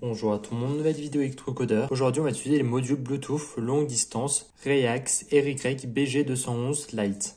Bonjour à tout le monde, nouvelle vidéo électrocodeur. Aujourd'hui, on va utiliser les modules Bluetooth longue distance Reax RY BG211 Lite.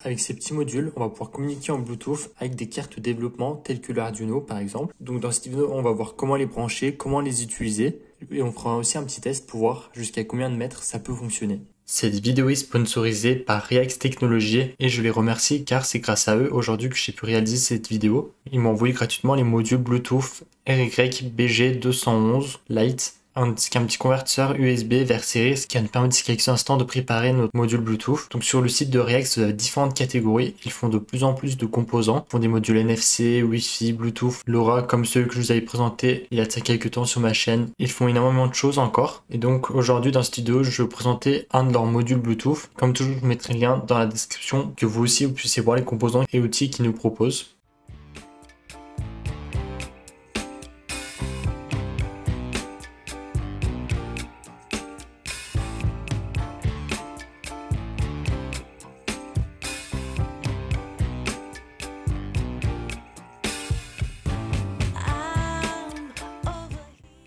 Avec ces petits modules, on va pouvoir communiquer en Bluetooth avec des cartes de développement telles que l'Arduino par exemple. Donc dans cette vidéo, on va voir comment les brancher, comment les utiliser et on fera aussi un petit test pour voir jusqu'à combien de mètres ça peut fonctionner. Cette vidéo est sponsorisée par Reax Technologies et je les remercie car c'est grâce à eux aujourd'hui que j'ai pu réaliser cette vidéo. Ils m'ont envoyé gratuitement les modules Bluetooth RY BG211 Lite, ainsi qu'un petit convertisseur USB vers série, ce qui va nous permettre d'ici quelques instants de préparer notre module Bluetooth. Donc sur le site de Reax, vous avez différentes catégories. Ils font de plus en plus de composants. Ils font des modules NFC, Wi-Fi, Bluetooth, LoRa, comme ceux que je vous avais présentés il y a quelques temps sur ma chaîne. Ils font énormément de choses encore. Et donc aujourd'hui dans cette vidéo, je vais vous présenter un de leurs modules Bluetooth. Comme toujours, je vous mettrai le lien dans la description que vous aussi vous puissiez voir les composants et outils qu'ils nous proposent.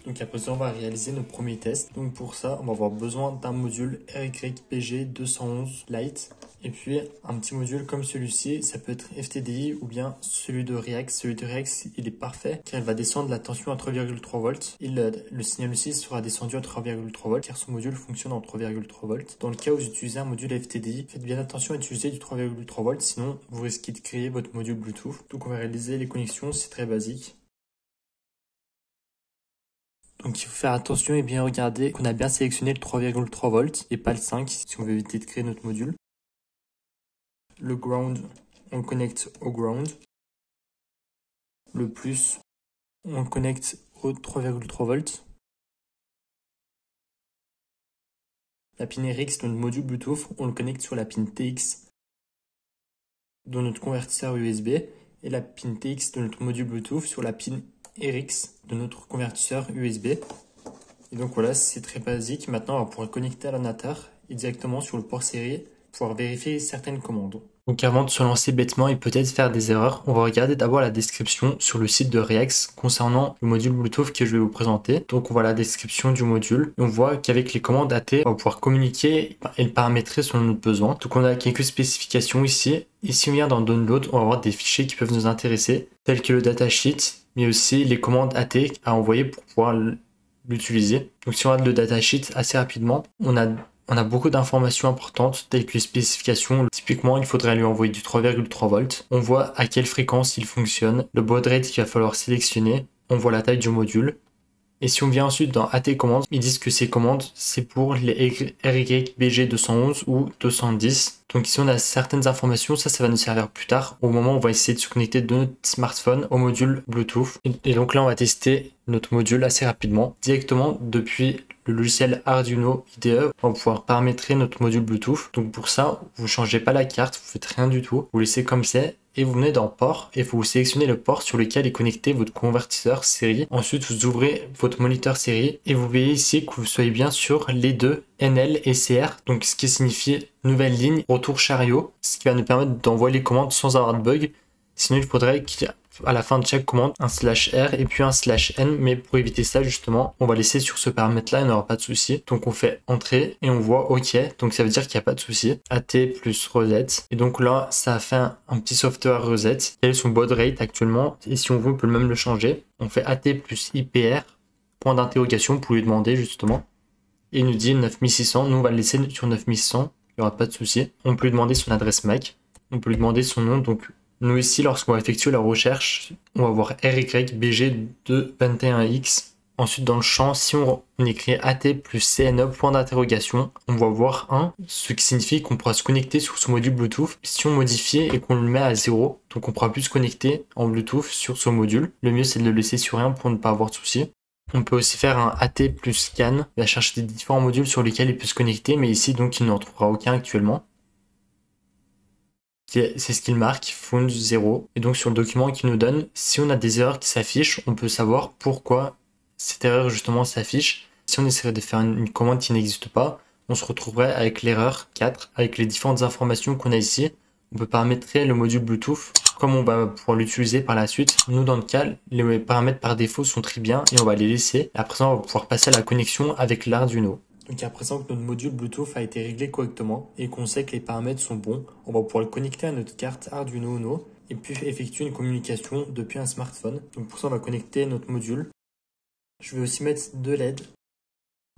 Donc après ça, on va réaliser nos premiers tests. Donc pour ça, on va avoir besoin d'un module RYPG211 Lite. Et puis un petit module comme celui-ci, ça peut être FTDI ou bien celui de Reax. Celui de Reax, il est parfait car il va descendre la tension à 3,3 volts. Et le signal aussi sera descendu à 3,3 volts car son module fonctionne en 3,3 volts. Dans le cas où vous utilisez un module FTDI, faites bien attention à utiliser du 3,3 volts, sinon vous risquez de créer votre module Bluetooth. Donc on va réaliser les connexions, c'est très basique. Donc il faut faire attention et bien regarder qu'on a bien sélectionné le 3,3 volts et pas le 5 si on veut éviter de créer notre module. Le ground, on le connecte au ground. Le plus, on le connecte au 3,3 volts. La pin RX de notre module Bluetooth, on le connecte sur la pin TX de notre convertisseur USB et la pin TX de notre module Bluetooth sur la pin RX de notre convertisseur USB. Et donc voilà, c'est très basique. Maintenant, on va pouvoir connecter à l'ordinateur et directement sur le port série pour pouvoir vérifier certaines commandes. Donc avant de se lancer bêtement et peut-être faire des erreurs, on va regarder d'abord la description sur le site de Reax concernant le module Bluetooth que je vais vous présenter. Donc on voit la description du module. On voit qu'avec les commandes AT, on va pouvoir communiquer et le paramétrer selon notre besoin. Donc on a quelques spécifications ici. Ici on vient dans Download, on va avoir des fichiers qui peuvent nous intéresser, tels que le datasheet, mais aussi les commandes AT à envoyer pour pouvoir l'utiliser. Donc si on regarde le datasheet assez rapidement, on a beaucoup d'informations importantes telles que les spécifications. Typiquement, il faudrait lui envoyer du 3,3 volts. On voit à quelle fréquence il fonctionne, le baud rate qu'il va falloir sélectionner. On voit la taille du module. Et si on vient ensuite dans AT commandes, ils disent que ces commandes, c'est pour les RYBG211 ou 210. Donc ici, on a certaines informations. Ça va nous servir plus tard au moment où on va essayer de se connecter de notre smartphone au module Bluetooth. Et donc là, on va tester notre module assez rapidement, directement depuis le logiciel Arduino IDE. On va pouvoir paramétrer notre module Bluetooth. Donc pour ça, vous ne changez pas la carte, vous faites rien du tout. Vous laissez comme c'est. Et vous venez dans port et vous sélectionnez le port sur lequel est connecté votre convertisseur série. Ensuite, vous ouvrez votre moniteur série et vous voyez ici que vous soyez bien sur les deux NL et CR. Donc, ce qui signifie nouvelle ligne, retour chariot, ce qui va nous permettre d'envoyer les commandes sans avoir de bug. Sinon, il faudrait qu'à la fin de chaque commande, un /R et puis un /N. Mais pour éviter ça, justement, on va laisser sur ce paramètre-là, il n'y aura pas de souci. Donc, on fait entrée et on voit OK. Donc, ça veut dire qu'il n'y a pas de souci. AT plus reset. Et donc là, ça a fait un petit software reset. Quel est son baud rate actuellement? Et si on veut, on peut même le changer. On fait AT plus IPR, point d'interrogation pour lui demander justement. Et il nous dit 9600. Nous, on va le laisser sur 9600. Il n'y aura pas de souci. On peut lui demander son adresse MAC. On peut lui demander son nom. Donc, nous ici, lorsqu'on va effectuer la recherche, on va voir RYBG221X. Ensuite, dans le champ, si on écrit AT plus CNE, point d'interrogation, on va voir 1, ce qui signifie qu'on pourra se connecter sur ce module Bluetooth. Si on modifie et qu'on le met à 0, donc on pourra plus se connecter en Bluetooth sur ce module. Le mieux, c'est de le laisser sur 1 pour ne pas avoir de soucis. On peut aussi faire un AT plus scan. Il va chercher des différents modules sur lesquels il peut se connecter, mais ici, donc, il n'en trouvera aucun actuellement. C'est ce qu'il marque, found 0. Et donc sur le document qu'il nous donne, si on a des erreurs qui s'affichent, on peut savoir pourquoi cette erreur justement s'affiche. Si on essaierait de faire une commande qui n'existe pas, on se retrouverait avec l'erreur 4, avec les différentes informations qu'on a ici. on peut paramétrer le module Bluetooth comme on va pouvoir l'utiliser par la suite. Nous, dans le cas, les paramètres par défaut sont très bien et on va les laisser. À présent, on va pouvoir passer à la connexion avec l'Arduino. Donc à présent que notre module Bluetooth a été réglé correctement et qu'on sait que les paramètres sont bons, on va pouvoir le connecter à notre carte Arduino Uno et puis effectuer une communication depuis un smartphone. Donc pour ça, on va connecter notre module. Je vais aussi mettre deux LED.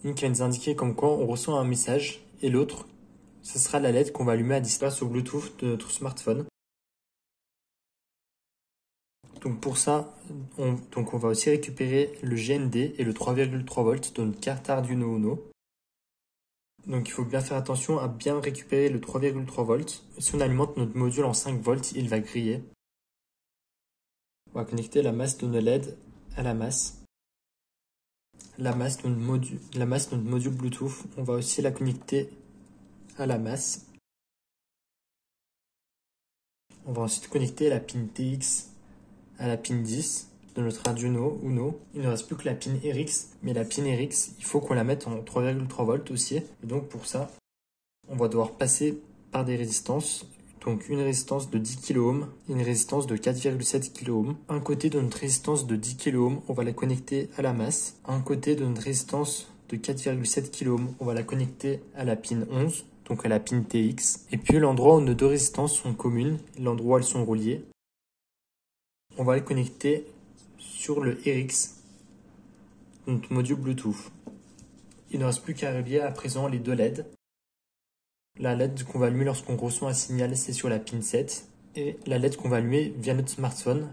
Une qui va nous indiquer comme quoi on reçoit un message et l'autre, ce sera la LED qu'on va allumer à distance au Bluetooth de notre smartphone. Donc pour ça, on va aussi récupérer le GND et le 3,3 volts de notre carte Arduino Uno. Donc il faut bien faire attention à bien récupérer le 3,3 volts. Si on alimente notre module en 5 volts, il va griller. On va connecter la masse de nos LED à la masse. La masse de notre module Bluetooth, on va aussi la connecter à la masse. On va ensuite connecter la pin TX à la pin 10 de notre Arduino Uno. Il ne reste plus que la pin RX, mais la pin RX, il faut qu'on la mette en 3,3 volts aussi. Et donc pour ça, on va devoir passer par des résistances. Donc une résistance de 10 kΩ et une résistance de 4,7 kΩ. Un côté de notre résistance de 10 kΩ, on va la connecter à la masse. Un côté de notre résistance de 4,7 kΩ, on va la connecter à la pin 11, donc à la pin TX. Et puis l'endroit où nos deux résistances sont communes, l'endroit où elles sont reliées, on va les connecter sur le RX, notre module Bluetooth. Il ne reste plus qu'à relier à présent les deux LED. La LED qu'on va allumer lorsqu'on reçoit un signal, c'est sur la pin 7. Et la LED qu'on va allumer via notre smartphone,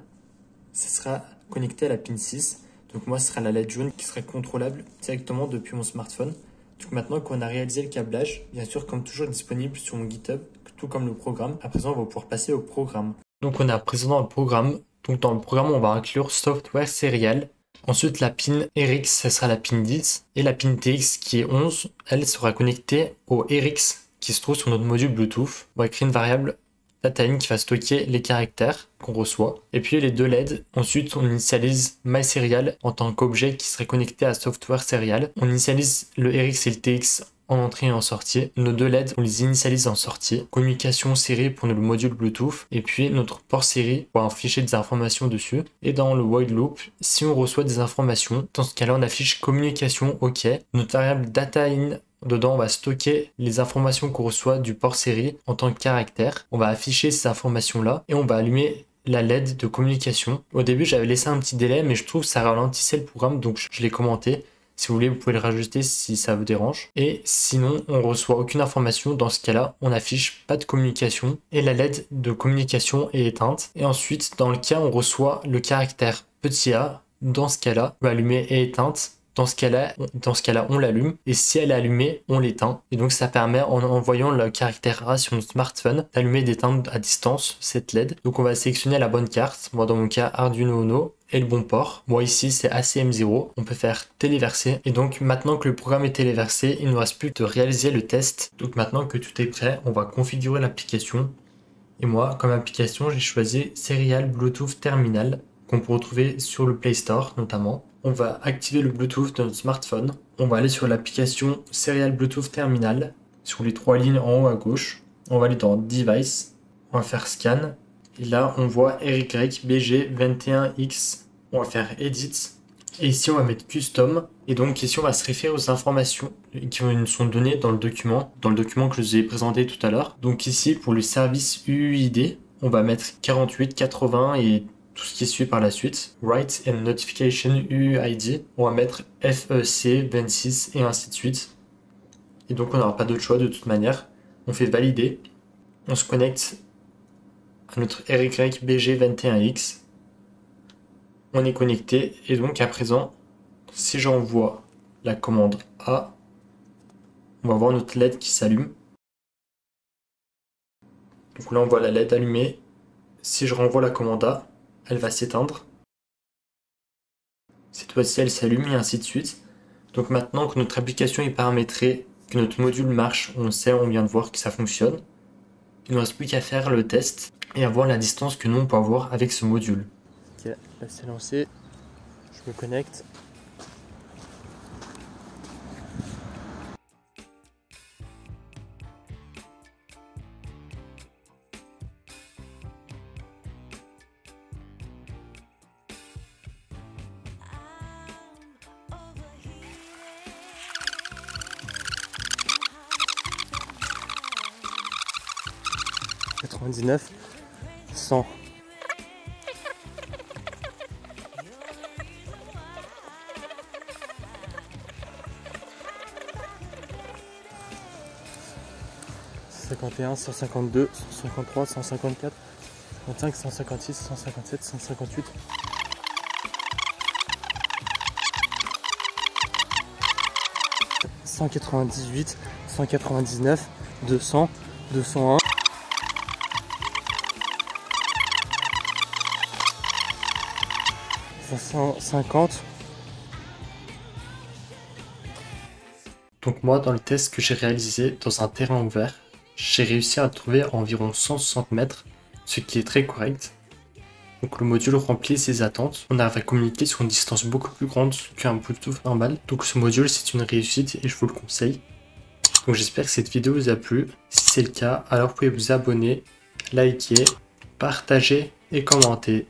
ce sera connecté à la pin 6. Donc moi, ce sera la LED jaune qui sera contrôlable directement depuis mon smartphone. Donc maintenant qu'on a réalisé le câblage, bien sûr, comme toujours disponible sur mon GitHub, tout comme le programme, à présent, on va pouvoir passer au programme. Donc on est à présent dans le programme. Donc dans le programme, on va inclure Software Serial. Ensuite, la pin RX, ce sera la pin 10. Et la pin TX qui est 11, elle sera connectée au RX qui se trouve sur notre module Bluetooth. On va créer une variable dataIn qui va stocker les caractères qu'on reçoit. Et puis les deux LED, ensuite on initialise MySerial en tant qu'objet qui serait connecté à Software Serial. On initialise le RX et le TX en entrée et en sortie. Nos deux LED, on les initialise en sortie. Communication série pour notre module Bluetooth. Et puis notre port série pour afficher des informations dessus. Et dans le while loop, si on reçoit des informations, dans ce cas-là, on affiche communication OK. Notre variable dataIn, dedans, on va stocker les informations qu'on reçoit du port série en tant que caractère. On va afficher ces informations-là et on va allumer la LED de communication. Au début, j'avais laissé un petit délai, mais je trouve que ça ralentissait le programme, donc je l'ai commenté. Si vous voulez, vous pouvez le rajouter si ça vous dérange. Et sinon, on reçoit aucune information. Dans ce cas-là, on affiche pas de communication et la LED de communication est éteinte. Et ensuite, dans le cas où on reçoit le caractère petit a, dans ce cas-là, on va allumer est éteinte. Dans ce cas-là, on l'allume. Et si elle est allumée, on l'éteint. Et donc, ça permet, en envoyant le caractère A sur notre smartphone, d'allumer et d'éteindre à distance cette LED. Donc, on va sélectionner la bonne carte. Moi, dans mon cas, Arduino Uno et le bon port. Moi, ici, c'est ACM0. On peut faire téléverser. Et donc, maintenant que le programme est téléversé, il ne nous reste plus que de réaliser le test. Donc, maintenant que tout est prêt, on va configurer l'application. Et moi, comme application, j'ai choisi Serial Bluetooth Terminal, qu'on peut retrouver sur le Play Store notamment. On va activer le Bluetooth de notre smartphone. On va aller sur l'application Serial Bluetooth Terminal, sur les trois lignes en haut à gauche. On va aller dans Device, on va faire Scan. Et là, on voit RYBG21X. On va faire Edit. Et ici, on va mettre Custom. Et donc ici, on va se référer aux informations qui nous sont données dans le document que je vous ai présenté tout à l'heure. Donc ici, pour le service UUID, on va mettre 48, 80 et tout ce qui suit par la suite. Write and Notification UUID, on va mettre FEC 26 et ainsi de suite. Et donc on n'aura pas d'autre choix de toute manière. On fait valider. On se connecte à notre RYBG21X. On est connecté et donc à présent, si j'envoie la commande A, on va voir notre LED qui s'allume. Donc là on voit la LED allumée. Si je renvoie la commande A, elle va s'éteindre. Cette fois-ci elle s'allume et ainsi de suite. Donc maintenant que notre application est paramétrée, que notre module marche, on sait, on vient de voir que ça fonctionne. Il ne reste plus qu'à faire le test et à voir la distance que nous on peut avoir avec ce module. Ok, là c'est lancé. Je me connecte. 99, 100. « 151, 152, 153, 154, 155, 156, 157, 158. 198, 199, 200, 201. 550. Donc moi, dans le test que j'ai réalisé dans un terrain ouvert, j'ai réussi à trouver environ 160 mètres, ce qui est très correct. Donc le module remplit ses attentes. On arrive à communiquer sur une distance beaucoup plus grande qu'un Bluetooth normal. Donc ce module, c'est une réussite et je vous le conseille. Donc j'espère que cette vidéo vous a plu. Si c'est le cas, alors vous pouvez vous abonner, liker, partager et commenter.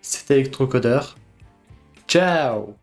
C'était Electrocodeur. Ciao!